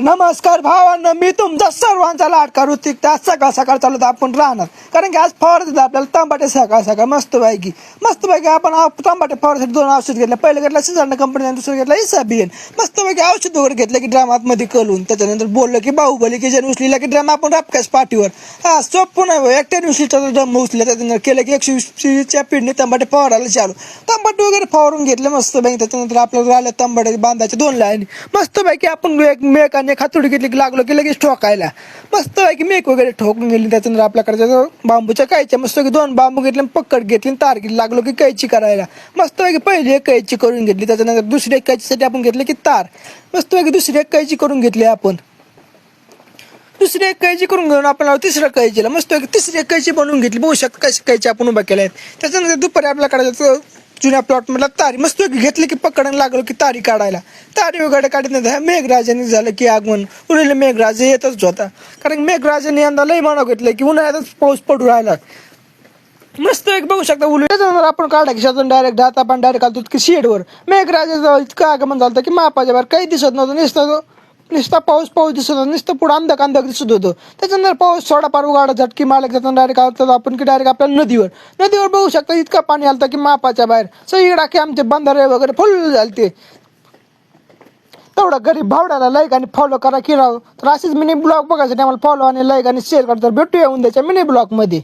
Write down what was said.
नमस्कार भावांनो, मी तुमचा सर्वांचा लाडका ऋतिक. त्या सकाळ सकाळ चालत आपण राहणार, कारण की आज फवारत आपल्याला टमाटे. सकाळ सकाळ मस्तपैकी आपण टमाटे फवारसाठी 2 औषध घेतले. पहिले घेतला सिझरना कंपनी, दुसरं घेतला इसाबियन. मस्तपैकी औषध वगैरे घेतलं की ड्रामात मध्ये कलून. त्याच्यानंतर बोललं की बाहुबली की जन उचलीला की ड्रामा आपण रापकाश पाठीवर. हा सोपं नाही, एकट्याने उचलीचा ड्रम उचले. त्याच्यानंतर केलं की 120च्या पिढीने टमाटे फवारायला चालू. टमाटे वगैरे फवारून घेतले मस्तपैकी. त्याच्यानंतर आपल्याला राहिलं टमाटे बांधायचे 2 लाईन. मस्तपैकी आपण मेक आणि खातोडी घेतली की लागलो की लगेच ठोकायला. मस्तपैकी मेक वगैरे ठोकून गेली. त्याच्यानंतर आपल्याकडे बांबूच्या कैच्या मस्तपैकी 2 बांबू घेतले, पक्कड घेतली, तार घेतली. लागलो की कैची करायला. मस्तपैकी पहिली एक कैची करून घेतली. त्याच्यानंतर दुसरी एक कैचीसाठी आपण घेतली की तार. मस्तपैकी दुसरी एक कैची करून घेतली. आपण दुसरी एक कैची करून घेऊन आपल्याला तिसऱ्या कैचीला मस्तपैकी तिसरी एक कैची बनवून घेतली. बघू शकता कशी कैची आपण उभा केल्या आहेत. त्याच्यानंतर दुपारी आपल्याकडे जुन्या प्लॉट मधला तारी मस्त घेतली की पकडायला लागलो की तारी काढायला. तारी वगैरे काढत नाही. मेघराजाने झालं की आगमन. उन्हाळ्याला मेघराज येतच होता, कारण मेघराजाने यंदा लई मानव घेतलं की उन्हाळ्यातच पाऊस पडू राहिला. मस्त एक बघू शकता त्याच्यानंतर आपण काढा की शातून डायरेक्ट आपण डायरेक्ट आलतो की शेडवर. मेघराजाचं इतकं आगमन झालं की मापाच्या बाहेर काही दिसत नव्हतं. नुसता पाऊस दिसत होता. नुसतं पुढं अंधक दिसत होतं. त्याच्यानंतर पाऊस थोडाफार उघाडा झटकी मारला. त्यातून डायरेक्ट आलो आपण की डायरेक्ट आपल्या नदीवर बघू शकता इतकं पाणी आलं की मापाच्या बाहेर. सगळीकडे की आमचे बंधारे वगैरे फुल झालते. तेवढं गरीब भावड्याला लाईक आणि फॉलो करा की राव. तर असेच मिनी ब्लॉग बघायसाठी आम्हाला फॉलो आणि लाईक आणि शेअर करता. भेटूया उद्याच्या मिनी ब्लॉग मध्ये.